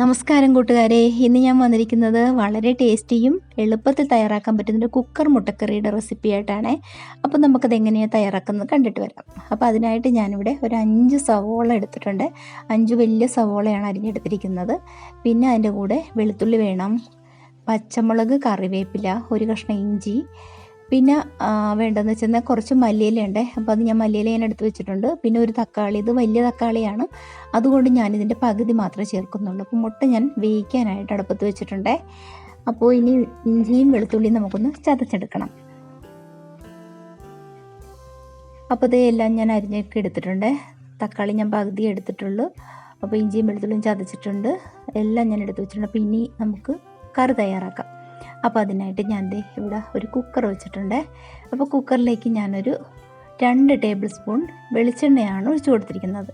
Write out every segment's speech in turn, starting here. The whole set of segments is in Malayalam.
നമസ്കാരം കൂട്ടുകാരെ, ഇന്ന് ഞാൻ വന്നിരിക്കുന്നത് വളരെ ടേസ്റ്റിയും എളുപ്പത്തിൽ തയ്യാറാക്കാൻ പറ്റുന്നൊരു കുക്കർ മുട്ടക്കറിയുടെ റെസിപ്പി ആയിട്ടാണ്. അപ്പോൾ നമുക്കത് എങ്ങനെയാണ് തയ്യാറാക്കുന്നത് കണ്ടിട്ട് വരാം. അപ്പോൾ അതിനായിട്ട് ഞാനിവിടെ ഒരു 5 സവോള എടുത്തിട്ടുണ്ട്. 5 വലിയ സവോളയാണ് അരിഞ്ഞെടുത്തിരിക്കുന്നത്. പിന്നെ അതിൻ്റെ കൂടെ വെളുത്തുള്ളി വേണം, പച്ചമുളക്, കറിവേപ്പില, ഒരു കഷ്ണം ഇഞ്ചി, പിന്നെ വേണ്ടതെന്ന് വെച്ചാൽ കുറച്ച് മല്ലിയിലയുണ്ട്. അപ്പോൾ അത് ഞാൻ മല്ലിയില എടുത്ത് വെച്ചിട്ടുണ്ട്. പിന്നെ ഒരു തക്കാളി, ഇത് വലിയ തക്കാളിയാണ്, അതുകൊണ്ട് ഞാനിതിൻ്റെ പകുതി മാത്രമേ ചേർക്കുന്നുള്ളൂ. അപ്പോൾ മുട്ട ഞാൻ വേവിക്കാനായിട്ട് അടുപ്പത്ത് വെച്ചിട്ടുണ്ട്. അപ്പോൾ ഇനി ഇഞ്ചിയും വെളുത്തുള്ളിയും നമുക്കൊന്ന് ചതച്ചെടുക്കണം. അപ്പോൾ ഇതെല്ലാം ഞാൻ അരിഞ്ഞൊക്കെ എടുത്തിട്ടുണ്ട്. തക്കാളി ഞാൻ പകുതി എടുത്തിട്ടുള്ളൂ. അപ്പോൾ ഇഞ്ചിയും വെളുത്തുള്ളിയും ചതച്ചിട്ടുണ്ട്, എല്ലാം ഞാൻ എടുത്ത് വെച്ചിട്ടുണ്ട്. അപ്പോൾ ഇനി നമുക്ക് കറി തയ്യാറാക്കാം. അപ്പോൾ അതിനായിട്ട് ഞാൻ ഇവിടെ ഒരു കുക്കർ വെച്ചിട്ടുണ്ട്. അപ്പോൾ കുക്കറിലേക്ക് ഞാനൊരു 2 ടേബിൾ സ്പൂൺ വെളിച്ചെണ്ണയാണ് ഒഴിച്ചു കൊടുത്തിരിക്കുന്നത്.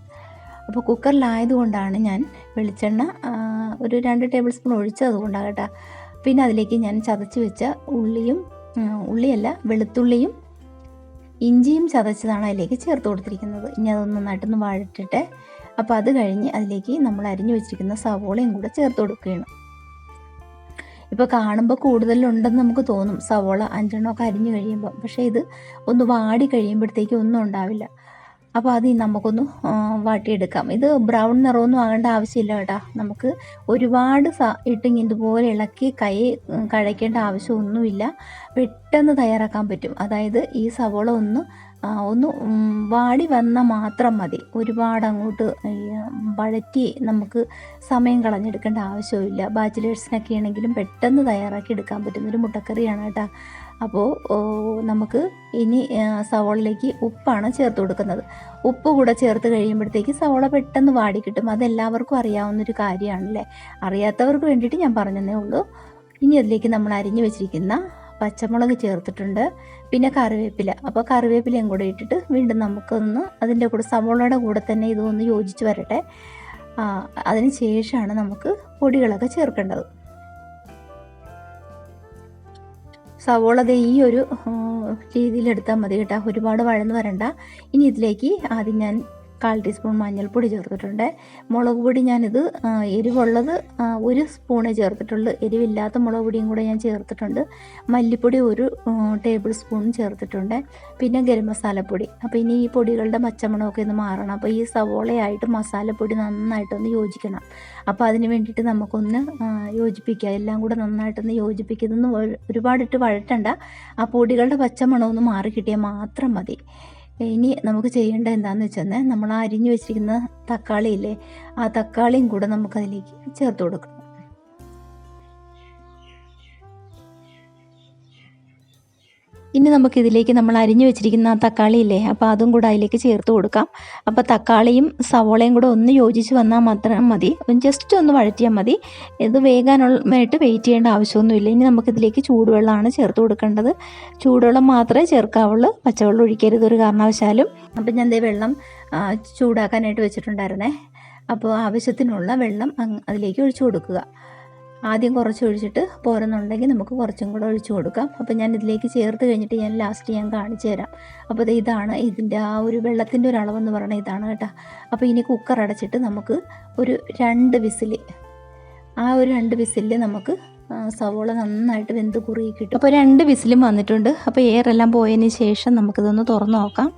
അപ്പോൾ കുക്കറിലായതുകൊണ്ടാണ് ഞാൻ വെളിച്ചെണ്ണ ഒരു 2 ടേബിൾ സ്പൂൺ ഒഴിച്ചത് കൊണ്ടാണ് കേട്ടോ. പിന്നെ അതിലേക്ക് ഞാൻ ചതച്ച് വെച്ച വെളുത്തുള്ളിയും ഇഞ്ചിയും ചതച്ചതാണ് അതിലേക്ക് ചേർത്ത് കൊടുത്തിരിക്കുന്നത്. ഇനി അതൊന്ന് നന്നായിട്ടൊന്ന് വഴറ്റിട്ട്, അപ്പോൾ അത് കഴിഞ്ഞ് അതിലേക്ക് നമ്മൾ അരിഞ്ഞു വെച്ചിരിക്കുന്ന സവോളയും കൂടെ ചേർത്ത് കൊടുക്കുകയാണ്. ഇപ്പോൾ കാണുമ്പോൾ കൂടുതലുണ്ടെന്ന് നമുക്ക് തോന്നും, സവോള 5 എണ്ണമൊക്കെ അരിഞ്ഞു കഴിയുമ്പോൾ. പക്ഷേ ഇത് ഒന്ന് വാടി കഴിയുമ്പോഴത്തേക്കും ഒന്നും ഉണ്ടാവില്ല. അപ്പോൾ അത് നമുക്കൊന്ന് വാട്ടിയെടുക്കാം. ഇത് ബ്രൗൺ നിറമൊന്നും ആകേണ്ട ആവശ്യമില്ല കേട്ടോ. നമുക്ക് ഒരുപാട് ഇട്ടിങ് ഇതുപോലെ ഇളക്കി കഴയ്ക്കേണ്ട ആവശ്യമൊന്നുമില്ല. പെട്ടെന്ന് തയ്യാറാക്കാൻ പറ്റും. അതായത് ഈ സവോള ഒന്ന് വാടി വന്നാൽ മാത്രം മതി. ഒരുപാട് അങ്ങോട്ട് വഴറ്റി നമുക്ക് സമയം കളഞ്ഞെടുക്കേണ്ട ആവശ്യമില്ല. ബാച്ചിലേഴ്സിനൊക്കെ ആണെങ്കിലും പെട്ടെന്ന് തയ്യാറാക്കി എടുക്കാൻ പറ്റുന്നൊരു മുട്ടക്കറിയാണ് കേട്ടോ. അപ്പോൾ നമുക്ക് ഇനി സവോളയിലേക്ക് ഉപ്പാണ് ചേർത്ത് കൊടുക്കുന്നത്. ഉപ്പ് കൂടെ ചേർത്ത് കഴിയുമ്പോഴത്തേക്ക് സവോള പെട്ടെന്ന് വാടി കിട്ടും. അതെല്ലാവർക്കും അറിയാവുന്നൊരു കാര്യമാണല്ലേ. അറിയാത്തവർക്ക് വേണ്ടിയിട്ട് ഞാൻ പറഞ്ഞതേ ഉള്ളൂ. ഇനി അതിലേക്ക് നമ്മൾ അരിഞ്ഞു വെച്ചിരിക്കുന്ന പച്ചമുളക് ചേർത്തിട്ടുണ്ട്, പിന്നെ കറിവേപ്പില. അപ്പോൾ കറിവേപ്പിലയും കൂടെ ഇട്ടിട്ട് വീണ്ടും നമുക്കൊന്ന് അതിൻ്റെ കൂടെ സവോളയുടെ കൂടെ തന്നെ ഇതൊന്ന് യോജിച്ച് വരട്ടെ. അതിന് ശേഷമാണ് നമുക്ക് പൊടികളൊക്കെ ചേർക്കേണ്ടത്. സവോള ഈ ഒരു രീതിയിലെടുത്താൽ മതി കേട്ടോ, ഒരുപാട് വഴന്ന് വരണ്ട. ഇനി ഇതിലേക്ക് ആദ്യം ഞാൻ 1/4 ടീസ്പൂൺ മഞ്ഞൾപ്പൊടി ചേർത്തിട്ടുണ്ട്. മുളക് പൊടി ഞാനിത് എരിവുള്ളത് 1 സ്പൂണേ ചേർത്തിട്ടുള്ളൂ. എരിവില്ലാത്ത മുളക് പൊടിയും കൂടെ ഞാൻ ചേർത്തിട്ടുണ്ട്. മല്ലിപ്പൊടി 1 ടേബിൾ സ്പൂൺ ചേർത്തിട്ടുണ്ട്. പിന്നെ ഗരം മസാലപ്പൊടി. അപ്പോൾ ഇനി ഈ പൊടികളുടെ പച്ചമണമൊക്കെ ഒന്ന് മാറണം. അപ്പോൾ ഈ സവോളയായിട്ട് മസാലപ്പൊടി നന്നായിട്ടൊന്ന് യോജിക്കണം. അപ്പോൾ അതിന് വേണ്ടിയിട്ട് നമുക്കൊന്ന് യോജിപ്പിക്കുക. എല്ലാം കൂടെ നന്നായിട്ടൊന്ന് യോജിപ്പിക്കുന്നൊന്ന് ഒരുപാടിട്ട് വഴറ്റണ്ട. ആ പൊടികളുടെ പച്ചമണമൊന്ന് മാറി കിട്ടിയാൽ മാത്രം മതി. ഇനി നമുക്ക് ചെയ്യേണ്ടത് എന്താണെന്ന് വെച്ചാൽ, നമ്മൾ അരിഞ്ഞു വെച്ചിരിക്കുന്ന തക്കാളിയില്ലേ, ആ തക്കാളിയും കൂടെ നമുക്കതിലേക്ക് ചേർത്ത് കൊടുക്കണം. ഇനി നമുക്കിതിലേക്ക് നമ്മൾ അരിഞ്ഞു വെച്ചിരിക്കുന്ന തക്കാളി ഇല്ലേ, അപ്പോൾ അതും കൂടെ അതിലേക്ക് ചേർത്ത് കൊടുക്കാം. അപ്പോൾ തക്കാളിയും സവോളയും കൂടെ ഒന്ന് യോജിച്ച് വന്നാൽ മാത്രം മതി. ജസ്റ്റ് ഒന്ന് വഴറ്റിയാൽ മതി. ഇത് വേകാനായിട്ട് വെയിറ്റ് ചെയ്യേണ്ട ആവശ്യമൊന്നുമില്ല. ഇനി നമുക്കിതിലേക്ക് ചൂടുവെള്ളമാണ് ചേർത്ത് കൊടുക്കേണ്ടത്. ചൂടുവെള്ളം മാത്രമേ ചേർക്കാവുള്ളൂ, പച്ചവെള്ളം ഒഴിക്കരുത് ഒരു കാരണവശാലും. അപ്പം ഞാൻ വെള്ളം ചൂടാക്കാനായിട്ട് വെച്ചിട്ടുണ്ടായിരുന്നേ. അപ്പോൾ ആവശ്യത്തിനുള്ള വെള്ളം അതിലേക്ക് ഒഴിച്ചു കൊടുക്കുക. ആദ്യം കുറച്ച് ഒഴിച്ചിട്ട് പോരുന്നുണ്ടെങ്കിൽ നമുക്ക് കുറച്ചും കൂടെ ഒഴിച്ചു കൊടുക്കാം. അപ്പോൾ ഞാൻ ഇതിലേക്ക് ചേർത്ത് കഴിഞ്ഞിട്ട് ലാസ്റ്റ് കാണിച്ചു തരാം. അപ്പോൾ ഇതാണ് ഇതിൻ്റെ ആ ഒരു വെള്ളത്തിൻ്റെ ഒരു അളവെന്ന് പറയുന്നത് ഇതാണ് കേട്ടോ. അപ്പോൾ ഇനി കുക്കർ അടച്ചിട്ട് നമുക്ക് ഒരു 2 വിസിൽ, ആ ഒരു 2 വിസിലിൽ നമുക്ക് സവോള നന്നായിട്ട് വെന്ത് കുറുകി കിട്ടും. അപ്പോൾ 2 വിസിലും വന്നിട്ടുണ്ട്. അപ്പോൾ എയറെല്ലാം പോയതിന് ശേഷം നമുക്കിതൊന്ന് തുറന്ന് നോക്കാം.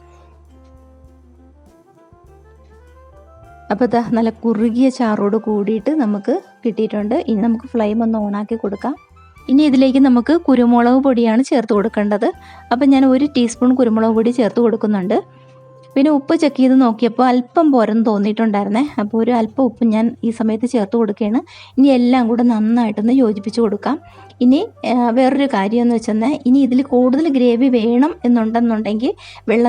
അപ്പോൾ നല്ല കുറുകിയ ചാറോട് കൂടിയിട്ട് നമുക്ക് കിട്ടിയിട്ടുണ്ട്. ഇനി നമുക്ക് ഫ്ലെയിം ഒന്ന് ഓണാക്കി കൊടുക്കാം. ഇനി ഇതിലേക്ക് നമുക്ക് കുരുമുളക് പൊടിയാണ് ചേർത്ത് കൊടുക്കേണ്ടത്. അപ്പോൾ ഞാൻ 1 ടീസ്പൂൺ കുരുമുളക് പൊടി ചേർത്ത് കൊടുക്കുന്നുണ്ട്. പിന്നെ ഉപ്പ് ചെക്ക് ചെയ്ത് നോക്കിയപ്പോൾ അല്പം പോരെന്ന് തോന്നിയിട്ടുണ്ടായിരുന്നേ. അപ്പോൾ ഒരു അല്പം ഉപ്പ് ഞാൻ ഈ സമയത്ത് ചേർത്ത് കൊടുക്കുകയാണ്. ഇനി എല്ലാം കൂടെ നന്നായിട്ടൊന്ന് യോജിപ്പിച്ച് കൊടുക്കാം. ഇനി വേറൊരു കാര്യം എന്ന് വെച്ചാൽ, ഇനി ഇതിൽ കൂടുതൽ ഗ്രേവി വേണം എന്നുണ്ടെന്നുണ്ടെങ്കിൽ,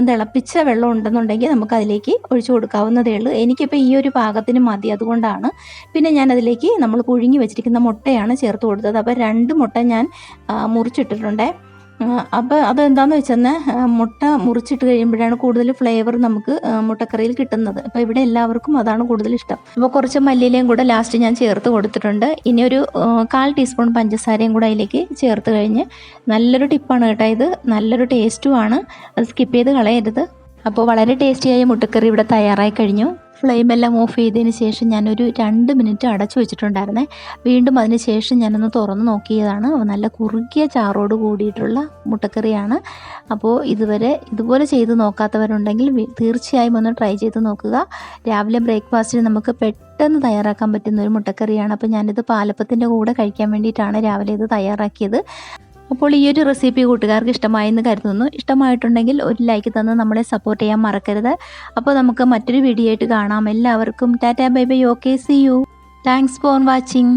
തിളപ്പിച്ച വെള്ളം ഉണ്ടെന്നുണ്ടെങ്കിൽ നമുക്ക് അതിലേക്ക് ഒഴിച്ചു കൊടുക്കാവുന്നതേ ഉള്ളൂ. എനിക്കിപ്പോൾ ഈ ഒരു പാകത്തിന് മതി, അതുകൊണ്ടാണ്. പിന്നെ ഞാൻ അതിലേക്ക് നമ്മൾ പുഴുങ്ങി വെച്ചിരിക്കുന്ന മുട്ടയാണ് ചേർത്ത് കൊടുത്തത്. അപ്പോൾ 2 മുട്ട ഞാൻ മുറിച്ചിട്ടിട്ടുണ്ട്. അപ്പോൾ അതെന്താണെന്ന് വെച്ചാൽ, മുട്ട മുറിച്ചിട്ട് കഴിയുമ്പോഴാണ് കൂടുതൽ ഫ്ലേവർ നമുക്ക് മുട്ടക്കറിയിൽ കിട്ടുന്നത്. അപ്പോൾ ഇവിടെ എല്ലാവർക്കും അതാണ് കൂടുതൽ ഇഷ്ടം. അപ്പോൾ കുറച്ച് മല്ലിയിലയും കൂടെ ലാസ്റ്റ് ഞാൻ ചേർത്ത് കൊടുത്തിട്ടുണ്ട്. ഇനി ഒരു 1/4 ടീസ്പൂൺ പഞ്ചസാരയും കൂടെ അതിലേക്ക് ചേർത്ത് കഴിഞ്ഞ്, നല്ലൊരു ടിപ്പാണ് കേട്ടോ ഇത്, നല്ലൊരു ടേസ്റ്റുമാണ്. അത് സ്കിപ്പ് ചെയ്ത് കളയരുത്. അപ്പോൾ വളരെ ടേസ്റ്റിയായ മുട്ടക്കറി ഇവിടെ തയ്യാറായി കഴിഞ്ഞു. ഫ്ലെയിമെല്ലാം ഓഫ് ചെയ്തതിന് ശേഷം ഞാനൊരു 2 മിനിറ്റ് അടച്ചു വെച്ചിട്ടുണ്ടായിരുന്നേ. വീണ്ടും അതിന് ശേഷം ഞാനൊന്ന് തുറന്ന് നോക്കിയതാണ്. നല്ല കുറുകിയ ചാറോട് കൂടിയിട്ടുള്ള മുട്ടക്കറിയാണ്. അപ്പോൾ ഇതുപോലെ ചെയ്ത് നോക്കാത്തവരുണ്ടെങ്കിൽ തീർച്ചയായും ഒന്ന് ട്രൈ ചെയ്ത് നോക്കുക. രാവിലെ ബ്രേക്ക്ഫാസ്റ്റിന് നമുക്ക് പെട്ടെന്ന് തയ്യാറാക്കാൻ പറ്റുന്ന ഒരു മുട്ടക്കറിയാണ്. അപ്പോൾ ഞാനിത് പാലപ്പത്തിൻ്റെ കൂടെ കഴിക്കാൻ വേണ്ടിയിട്ടാണ് രാവിലെ ഇത് തയ്യാറാക്കിയത്. അപ്പോൾ ഈ ഒരു റെസിപ്പി കൂട്ടുകാർക്ക് ഇഷ്ടമായെന്ന് കരുതുന്നു. ഇഷ്ടമായിട്ടുണ്ടെങ്കിൽ ഒരു ലൈക്ക് തന്ന് നമ്മളെ സപ്പോർട്ട് ചെയ്യാൻ മറക്കരുത്. അപ്പോൾ നമുക്ക് മറ്റൊരു വീഡിയോ ആയിട്ട് കാണാം. എല്ലാവർക്കും tata bye bye. Okay, see you. Thanks for watching.